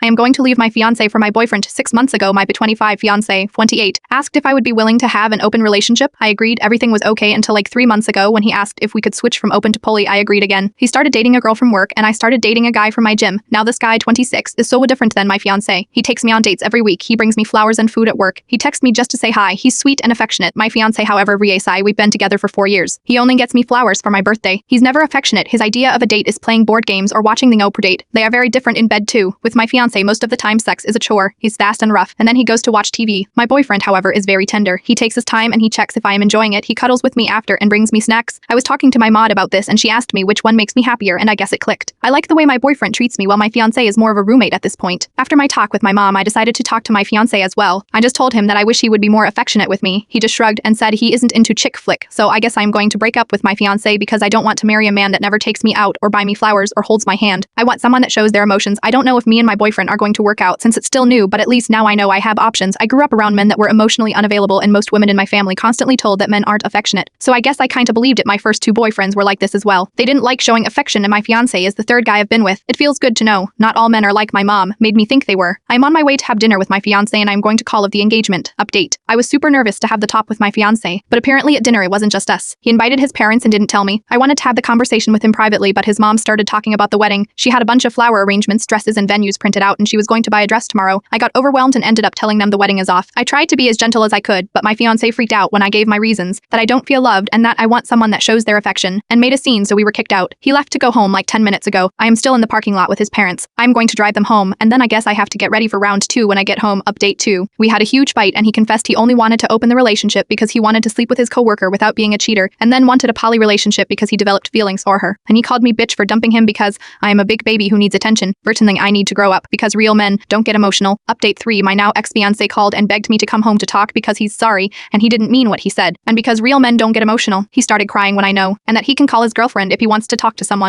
I am going to leave my fiance for my boyfriend 6 months ago. My 25 fiance, 28, asked if I would be willing to have an open relationship. I agreed. Everything was okay until like 3 months ago when he asked if we could switch from open to poly. I agreed again. He started dating a girl from work and I started dating a guy from my gym. Now this guy, 26, is so different than my fiance. He takes me on dates every week. He brings me flowers and food at work. He texts me just to say hi. He's sweet and affectionate. My fiance, however, we've been together for 4 years. He only gets me flowers for my birthday. He's never affectionate. His idea of a date is playing board games or watching the Oprah date. They are very different in bed too. With my fiance, most of the time sex is a chore. He's fast and rough, and then he goes to watch TV. My boyfriend, however, is very tender. He takes his time and he checks if I am enjoying it. He cuddles with me after and brings me snacks. I was talking to my mod about this and she asked me which one makes me happier, and I guess it clicked. I like the way my boyfriend treats me while my fiance is more of a roommate at this point. After my talk with my mom, I decided to talk to my fiance as well. I just told him that I wish he would be more affectionate with me. He just shrugged and said he isn't into chick flick, so I guess I'm going to break up with my fiance because I don't want to marry a man that never takes me out or buy me flowers or holds my hand. I want someone that shows their emotions. I don't know if me and my boyfriend are going to work out since it's still new, but at least now I know I have options. I grew up around men that were emotionally unavailable, and most women in my family constantly told that men aren't affectionate. So I guess I kinda believed it. My first 2 boyfriends were like this as well. They didn't like showing affection, and my fiance is the 3rd guy I've been with. It feels good to know not all men are like my mom made me think they were. I'm on my way to have dinner with my fiance and I'm going to call of the engagement. Update. I was super nervous to have the talk with my fiance, but apparently at dinner it wasn't just us. He invited his parents and didn't tell me. I wanted to have the conversation with him privately, but his mom started talking about the wedding. She had a bunch of flower arrangements, dresses, and venues printed out, and she was going to buy a dress tomorrow. I got overwhelmed and ended up telling them the wedding is off. I tried to be as gentle as I could, but my fiance freaked out when I gave my reasons, that I don't feel loved and that I want someone that shows their affection, and made a scene, so we were kicked out. He left to go home like 10 minutes ago. I am still in the parking lot with his parents. I'm going to drive them home, and then I guess I have to get ready for round 2 when I get home. Update 2. We had a huge fight and he confessed he only wanted to open the relationship because he wanted to sleep with his coworker without being a cheater, and then wanted a poly relationship because he developed feelings for her. And he called me bitch for dumping him because I am a big baby who needs attention. Pretending I need to grow up because real men don't get emotional. Update 3. My now ex-fiance called and begged me to come home to talk because he's sorry and he didn't mean what he said. And because real men don't get emotional, he started crying when I know, and that he can call his girlfriend if he wants to talk to someone.